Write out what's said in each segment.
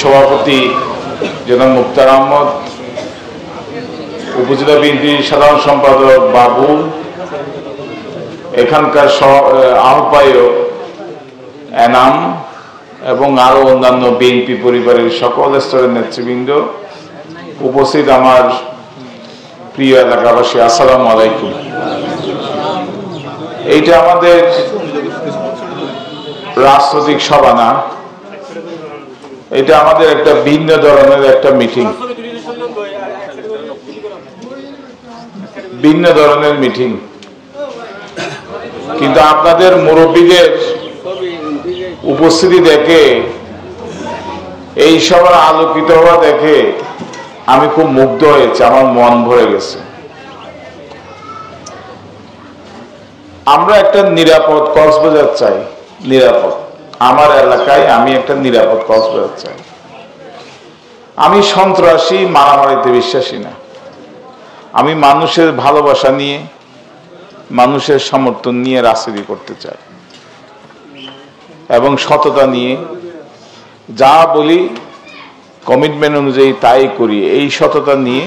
সভাপতি জনাব মুক্তার আহমদ, উপজেলা বিএনপির সাধারণ সম্পাদক বাবু, এখানকার আহ্বায়ক এনাম এবং আরো অন্যান্য বিএনপি পরিবারের সকল স্তরের নেতৃবৃন্দ, উপস্থিত আমার প্রিয় এলাকাবাসী, আসসালামু আলাইকুম। এইটা আমাদের রাজনৈতিক সভা না, এটা আমাদের একটা ভিন্ন ধরনের একটা মিটিং, ভিন্ন ধরনের মিটিং। কিন্তু আপনাদের মুরব্বীদের উপস্থিতি দেখে, এই সবার আলোকিত হওয়া দেখে আমি খুব মুগ্ধ হয়েছি, আমার মন ভরে গেছে। আমরা একটা নিরাপদ কক্সবাজার চাই, নিরাপদ। আমার এলাকায় আমি একটা নিরাপদ কক্সবাজার চাই। আমি সন্ত্রাসী মারামারিতে বিশ্বাসী না। আমি মানুষের ভালোবাসা নিয়ে, মানুষের সমর্থন নিয়ে রাজনীতি করতে চাই এবং সততা নিয়ে যা বলি কমিটমেন্ট অনুযায়ী তাই করি, এই সততা নিয়ে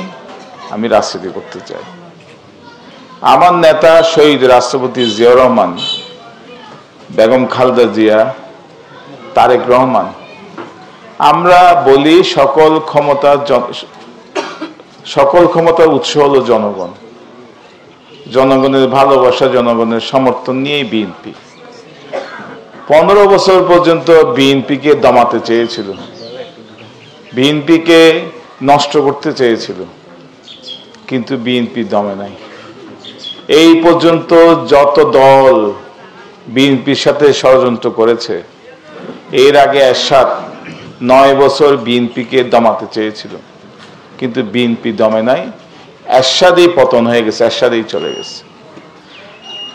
আমি রাজনীতি করতে চাই। আমার নেতা শহীদ রাষ্ট্রপতি জিয়াউর রহমান, বেগম খালেদা জিয়া, তারেক রহমান, আমরা বলি সকল ক্ষমতার উৎস হলো জনগণ। জনগণের ভালোবাসা, জনগণের সমর্থন নিয়েই বিএনপি 15 বছর পর্যন্ত বিএনপিকে দমাতে চেয়েছিল, বিএনপিকে নষ্ট করতে চেয়েছিল, কিন্তু বিএনপি দমে নাই। এই পর্যন্ত যত দল বিএনপির সাথে ষড়যন্ত্র করেছে, এর আগে এরশাদ 9 বছর বিএনপিকে দমাতে চেয়েছিল, কিন্তু বিএনপি দমে নাই। এরশাদেই পতন হয়ে গেছে, এরশাদেই চলে গেছে।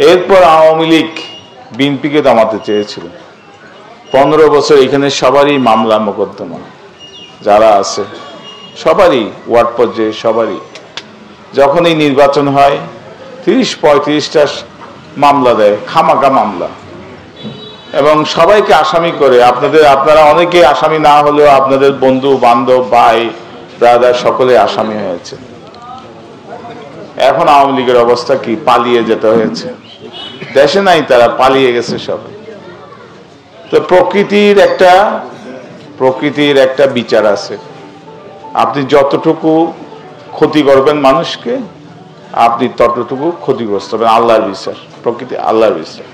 এরপর আওয়ামী লীগ বিএনপিকে দমাতে চেয়েছিল। 15 বছর এখানে সবারই মামলা মোকদ্দমা যারা আছে, সবারই ওয়ার্ড পর্যায়ে সবারই। যখন এই নির্বাচন হয় 30-35টা মামলা দেয়, খামাকা মামলা, এবং সবাইকে আসামি করে। আপনারা অনেকে আসামি না হলেও আপনাদের বন্ধু বান্ধব, ভাই ব্রাদার সকলে আসামি হয়েছে। এখন আওয়ামী লীগের অবস্থা কি? পালিয়ে যেতে হয়েছে, দেশে নাই, তারা পালিয়ে গেছে সবাই। তো প্রকৃতির একটা বিচার আছে। আপনি যতটুকু ক্ষতি করবেন মানুষকে, আপনি ততটুকু ক্ষতিগ্রস্ত হবেন। আল্লাহর বিচার, প্রকৃতি আল্লাহর বিচার।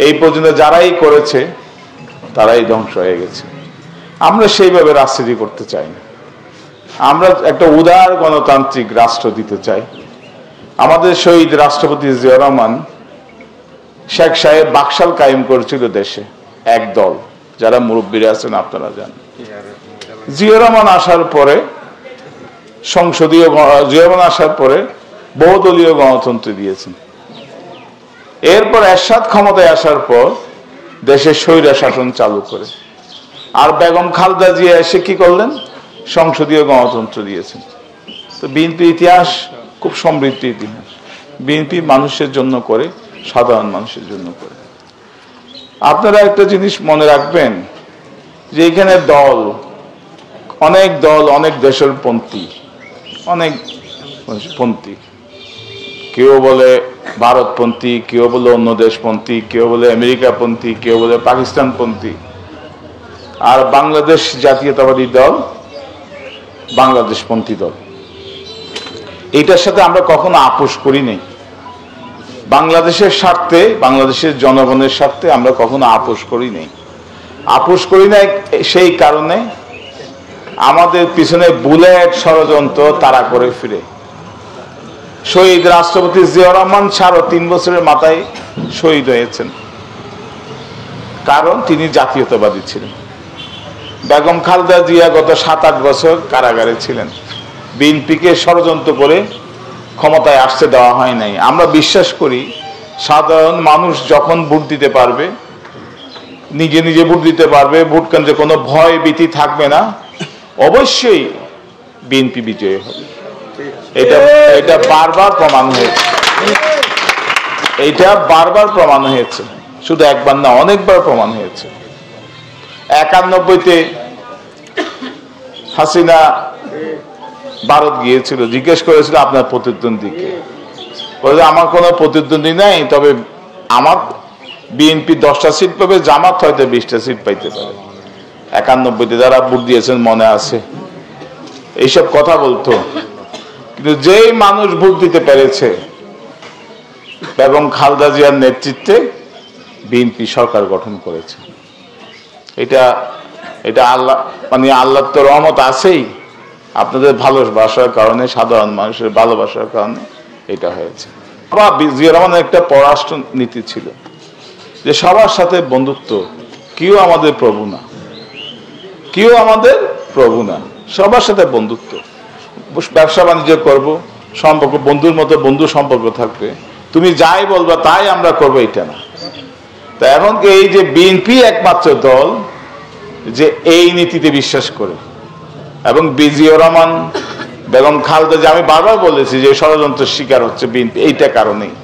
এই পর্যন্ত যারাই করেছে তারাই ধ্বংস হয়ে গেছে। আমরা সেইভাবে রাজনীতি করতে চাই না। আমরা একটা উদার গণতান্ত্রিক রাষ্ট্র দিতে চাই। আমাদের শহীদ রাষ্ট্রপতি জিয়াউর রহমান, শেখ সাহেব বাকশাল কায়েম করেছিল দেশে, এক দল, যারা মুরব্বীরা আছেন আপনারা জানেন। জিয়াউর রহমান আসার পরে বহুদলীয় গণতন্ত্র দিয়েছেন। এরপর এরশাদ ক্ষমতায় আসার পর দেশে স্বৈরা শাসন চালু করে, আর বেগম খালেদা জিয়া এসে কি করলেন? সংসদীয় গণতন্ত্র দিয়েছেন। তো বিএনপির ইতিহাস খুব সমৃদ্ধ ইতিহাস। বিএনপি মানুষের জন্য করে, সাধারণ মানুষের জন্য করে। আপনারা একটা জিনিস মনে রাখবেন যে এখানে অনেক দেশের পন্থী, অনেক পন্থী। কেউ বলে ভারতপন্থী, কেউ বলে অন্য দেশপন্থী, কেউ বলে আমেরিকাপন্থী, কেউ বলে পাকিস্তানপন্থী। আর বাংলাদেশ জাতীয়তাবাদী দল বাংলাদেশপন্থী দল। এইটার সাথে আমরা কখনো আপোষ করি নাই। বাংলাদেশের স্বার্থে, বাংলাদেশের জনগণের স্বার্থে আমরা কখনো আপোষ করি নাই। আপোষ করি নাই সেই কারণে আমাদের পিছনে বুলেট ষড়যন্ত্র তারা করে ফিরে। শহীদ রাষ্ট্রপতি জিয়াউর রহমান 3.5 বছরের মাথায় শহীদ হয়েছেন, কারণ তিনি জাতীয়তাবাদী ছিলেন। বেগম খালেদা জিয়া গত 7-8 বছর কারাগারে ছিলেন। বিএনপিকে ষড়যন্ত্র করে ক্ষমতায় আসতে দেওয়া হয় নাই। আমরা বিশ্বাস করি সাধারণ মানুষ যখন ভোট দিতে পারবে, নিজে নিজে ভোট দিতে পারবে, ভোট কেন্দ্রে কোনো ভয় ভীতি থাকবে না, অবশ্যই বিএনপি বিজয়ী হবে। এটা বারবার প্রমাণ হয়েছে, শুধু একবার না, অনেকবার প্রমাণ হয়েছে। 91-তে হাসিনা ভারত গিয়েছিল, জিজ্ঞেস করেছিল আপনার প্রতিদ্বন্দ্বীকে, বলে আমার কোনো প্রতিদ্বন্দ্বী নাই, তবে আমার বিএনপি 10টা সিট পাবে, জামাত হয়তো 20টা সিট পাইতে পারে। 91-তে যারা ভোট দিয়েছেন মনে আছে, এইসব কথা বলতো। কিন্তু যেই মানুষ ভোট দিতে পেরেছে এবং খালেদা জিয়ার নেতৃত্বে বিএনপি সরকার গঠন করেছে, এটা আল্লাহ মানে আল্লাহর তো রহমত আছেই, আপনাদের ভালোবাসার কারণে, সাধারণ মানুষের ভালোবাসার কারণে এটা হয়েছে। জিয়া রহমানের একটা পররাষ্ট্র নীতি ছিল যে সবার সাথে বন্ধুত্ব, কেউ আমাদের প্রভু না, কেউ আমাদের প্রভু না, সবার সাথে বন্ধুত্ব, ব্যবসা বাণিজ্য করবো, সম্পর্ক বন্ধুর মতো বন্ধু সম্পর্ক থাকবে, তুমি যাই বলবা তাই আমরা করবো, এটা না। তা এখন এই যে বিএনপি একমাত্র দল যে এই নীতিতে বিশ্বাস করে, এবং জিয়া রহমান বেগম খালেদা, যে আমি বারবার বলেছি যে ষড়যন্ত্রের শিকার হচ্ছে বিএনপি, এইটা কারণেই।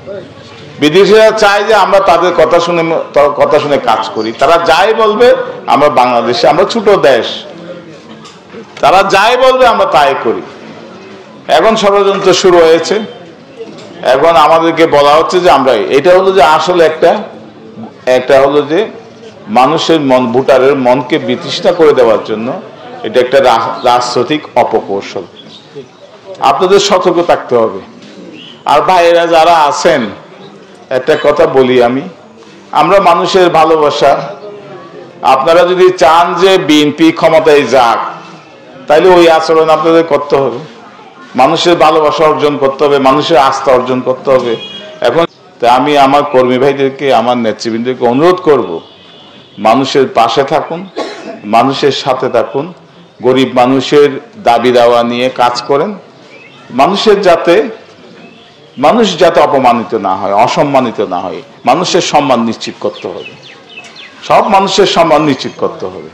বিদেশিরা চায় যে আমরা তাদের কথা শুনে কাজ করি, তারা যাই বলবে, আমরা বাংলাদেশে, আমরা ছোট দেশ, তারা যাই বলবে আমরা তাই করি। এখন ষড়যন্ত্র শুরু হয়েছে, এখন আমাদেরকে বলা হচ্ছে যে আমরা, এটা হলো যে আসলে একটা হলো যে মানুষের মন, ভোটারের মনকে বিতৃষ্ণা করে দেওয়ার জন্য এটা একটা রাজনৈতিক অপকৌশল। আপনাদের সতর্ক থাকতে হবে। আর ভাইয়েরা যারা আছেন, একটা কথা বলি আমরা মানুষের ভালোবাসা, আপনারা যদি চান যে বিএনপি ক্ষমতায় যাক, তাইলে ওই আচরণ আপনাদের করতে হবে, মানুষের ভালোবাসা অর্জন করতে হবে, মানুষের আস্থা অর্জন করতে হবে। এখন আমি আমার কর্মী ভাইদেরকে, আমার নেতৃবৃন্দকে অনুরোধ করব, মানুষের পাশে থাকুন, মানুষের সাথে থাকুন, গরিব মানুষের দাবি দাওয়া নিয়ে কাজ করেন, মানুষ যাতে অপমানিত না হয়, অসম্মানিত না হয়, মানুষের সম্মান নিশ্চিত করতে হবে, সব মানুষের সম্মান নিশ্চিত করতে হবে।